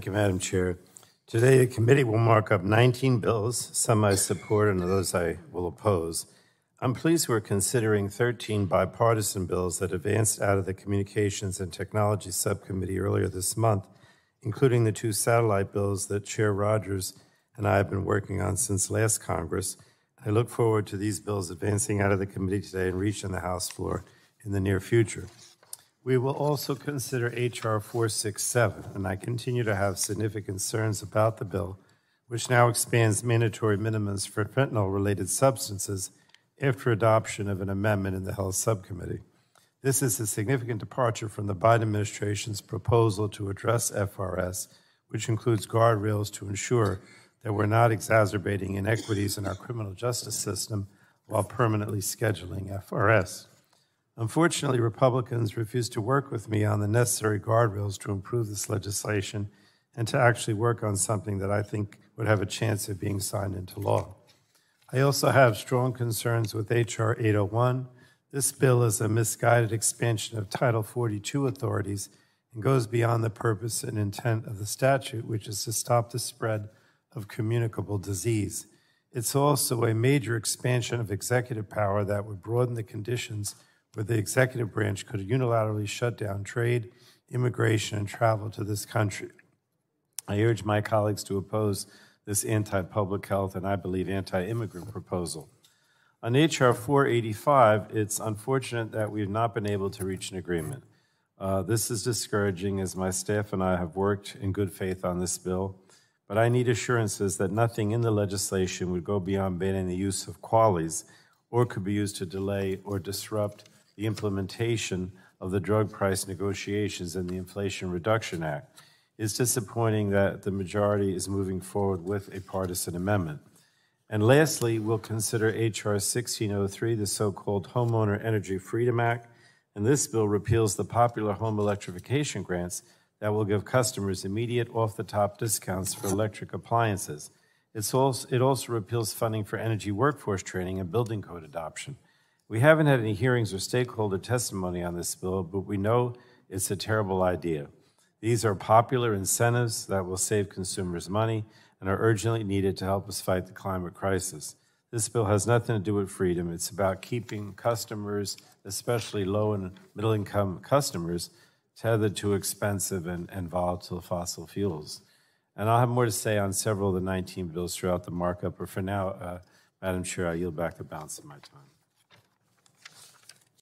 Thank you, Madam Chair. Today, the committee will mark up 19 bills, some I support and others I will oppose. I'm pleased we're considering 13 bipartisan bills that advanced out of the Communications and Technology Subcommittee earlier this month, including the 2 satellite bills that Chair Rogers and I have been working on since last Congress. I look forward to these bills advancing out of the committee today and reaching the House floor in the near future. We will also consider H.R. 467, and I continue to have significant concerns about the bill, which now expands mandatory minimums for fentanyl-related substances after adoption of an amendment in the Health Subcommittee. This is a significant departure from the Biden administration's proposal to address FRS, which includes guardrails to ensure that we're not exacerbating inequities in our criminal justice system while permanently scheduling FRS. Unfortunately, Republicans refused to work with me on the necessary guardrails to improve this legislation and to actually work on something that I think would have a chance of being signed into law. I also have strong concerns with H.R. 801. This bill is a misguided expansion of Title 42 authorities and goes beyond the purpose and intent of the statute, which is to stop the spread of communicable disease. It's also a major expansion of executive power that would broaden the conditions where the executive branch could unilaterally shut down trade, immigration, and travel to this country. I urge my colleagues to oppose this anti-public health and I believe anti-immigrant proposal. On H.R. 485, it's unfortunate that we've not been able to reach an agreement. This is discouraging as my staff and I have worked in good faith on this bill, but I need assurances that nothing in the legislation would go beyond banning the use of QALYs or could be used to delay or disrupt the implementation of the drug price negotiations and the Inflation Reduction Act. It's disappointing that the majority is moving forward with a partisan amendment. And lastly, we'll consider H.R. 1603, the so-called Homeowner Energy Freedom Act, and this bill repeals the popular home electrification grants that will give customers immediate off-the-top discounts for electric appliances. It also repeals funding for energy workforce training and building code adoption. We haven't had any hearings or stakeholder testimony on this bill, but we know it's a terrible idea. These are popular incentives that will save consumers money and are urgently needed to help us fight the climate crisis. This bill has nothing to do with freedom. It's about keeping customers, especially low and middle-income customers, tethered to expensive and volatile fossil fuels. And I'll have more to say on several of the 19 bills throughout the markup, but for now, Madam Chair, I yield back the balance of my time.